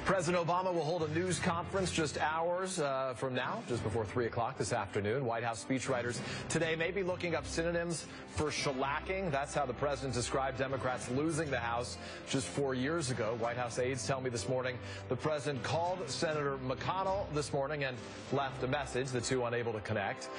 President Obama will hold a news conference just hours from now, just before 3 o'clock this afternoon. White House speechwriters today may be looking up synonyms for shellacking. That's how the president described Democrats losing the House just 4 years ago. White House aides tell me this morning the president called Senator McConnell this morning and left a message, the two unable to connect.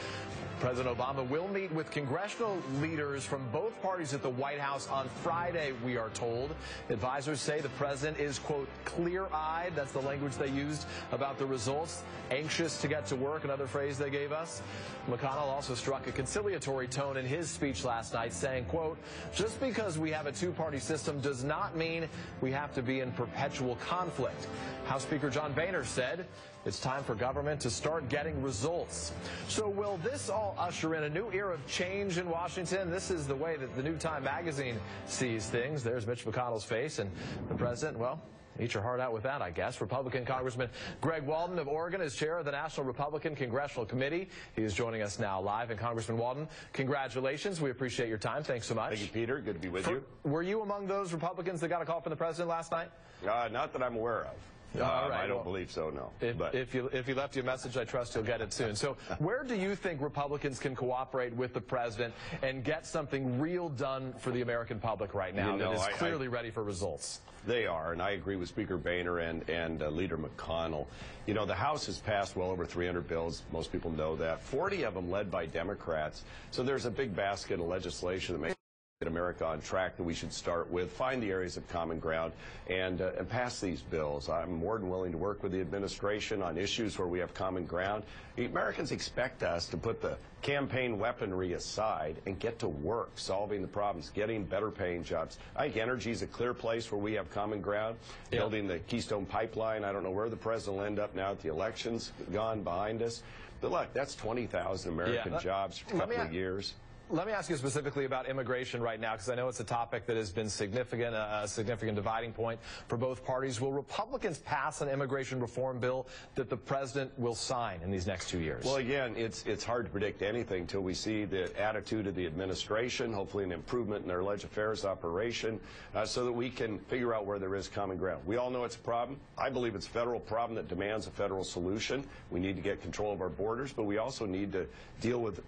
President Obama will meet with congressional leaders from both parties at the White House on Friday, we are told. Advisors say the president is, quote, clear-eyed. That's the language they used about the results. Anxious to get to work, another phrase they gave us. McConnell also struck a conciliatory tone in his speech last night, saying, quote, just because we have a two-party system does not mean we have to be in perpetual conflict. House Speaker John Boehner said it's time for government to start getting results. So will this all usher in a new era of change in Washington? This is the way that the New Time magazine sees things. There's Mitch McConnell's face, and the president, well, eat your heart out with that, I guess. Republican Congressman Greg Walden of Oregon is chair of the National Republican Congressional Committee. He is joining us now live. And Congressman Walden, congratulations. We appreciate your time. Thanks so much. Thank you, Peter. Good to be with you. Were you among those Republicans that got a call from the president last night? Not that I'm aware of. All right. I don't believe so, no. If you left you a message, I trust you'll get it soon. So where do you think Republicans can cooperate with the president and get something real done for the American public right now that is clearly ready for results? They are, and I agree with Speaker Boehner and Leader McConnell. You know, the House has passed well over 300 bills. Most people know that. 40 of them led by Democrats. So there's a big basket of legislation that makes get America on track that we should start with, find the areas of common ground, and pass these bills. I'm more than willing to work with the administration on issues where we have common ground. The Americans expect us to put the campaign weaponry aside and get to work, solving the problems, getting better paying jobs. I think energy is a clear place where we have common ground. Yep. Building the Keystone Pipeline, I don't know where the president will end up now that the election's gone behind us. But look, that's 20,000 American jobs for a couple of years. Let me ask you specifically about immigration right now, because I know it's a topic that has been significant, a significant dividing point for both parties. Will Republicans pass an immigration reform bill that the president will sign in these next 2 years? Well, again, it's hard to predict anything until we see the attitude of the administration, hopefully an improvement in their Legis Affairs operation, so that we can figure out where there is common ground. We all know it's a problem. I believe it's a federal problem that demands a federal solution. We need to get control of our borders, but we also need to deal with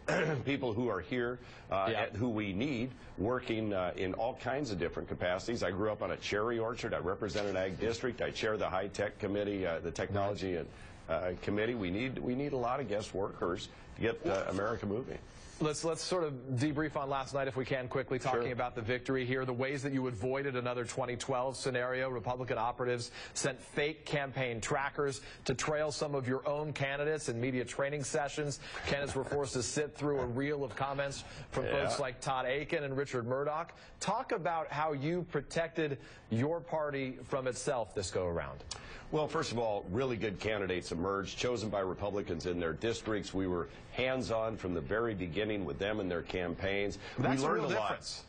people who are here, who we need, working in all kinds of different capacities. I grew up on a cherry orchard. I represent an ag district. I chair the high-tech committee, the technology and committee. We need a lot of guest workers to get America moving. Let's sort of debrief on last night, if we can, quickly, talking about the victory here, the ways that you avoided another 2012 scenario. Republican operatives sent fake campaign trackers to trail some of your own candidates in media training sessions. Candidates were forced to sit through a reel of comments from folks like Todd Akin and Richard Murdoch. Talk about how you protected your party from itself this go-around. Well, first of all, really good candidates emerged, chosen by Republicans in their districts. We were hands-on from the very beginning with them and their campaigns. That's we learned a real lot. Difference.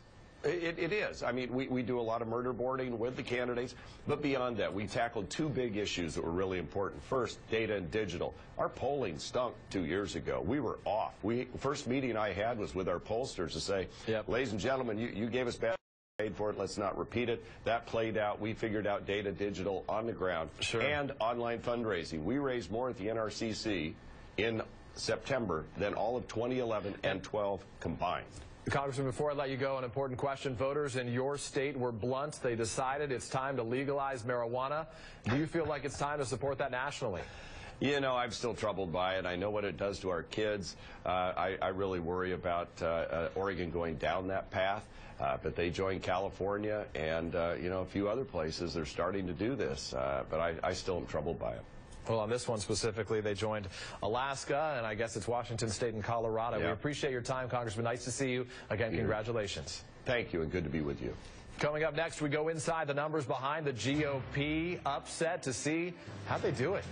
It is. I mean, we do a lot of murder boarding with the candidates, but beyond that, we tackled two big issues that were really important. First, data and digital. Our polling stunk 2 years ago. We were off. First meeting I had was with our pollsters to say, ladies and gentlemen, you gave us bad paid for it. Let's not repeat it. That played out. We figured out data, digital, on the ground, and online fundraising. We raised more at the NRCC in September than all of 2011 and 12 combined. Congressman, before I let you go, an important question. Voters in your state were blunt. They decided it's time to legalize marijuana. Do you feel like it's time to support that nationally? You know, I'm still troubled by it. I know what it does to our kids. I really worry about Oregon going down that path. But they joined California and, you know, a few other places. They're starting to do this. But I still am troubled by it. Well, on this one specifically, they joined Alaska, and I guess it's Washington State and Colorado. We appreciate your time, Congressman. Nice to see you. Again, congratulations. Thank you, and good to be with you. Coming up next, we go inside the numbers behind the GOP upset to see how they do it.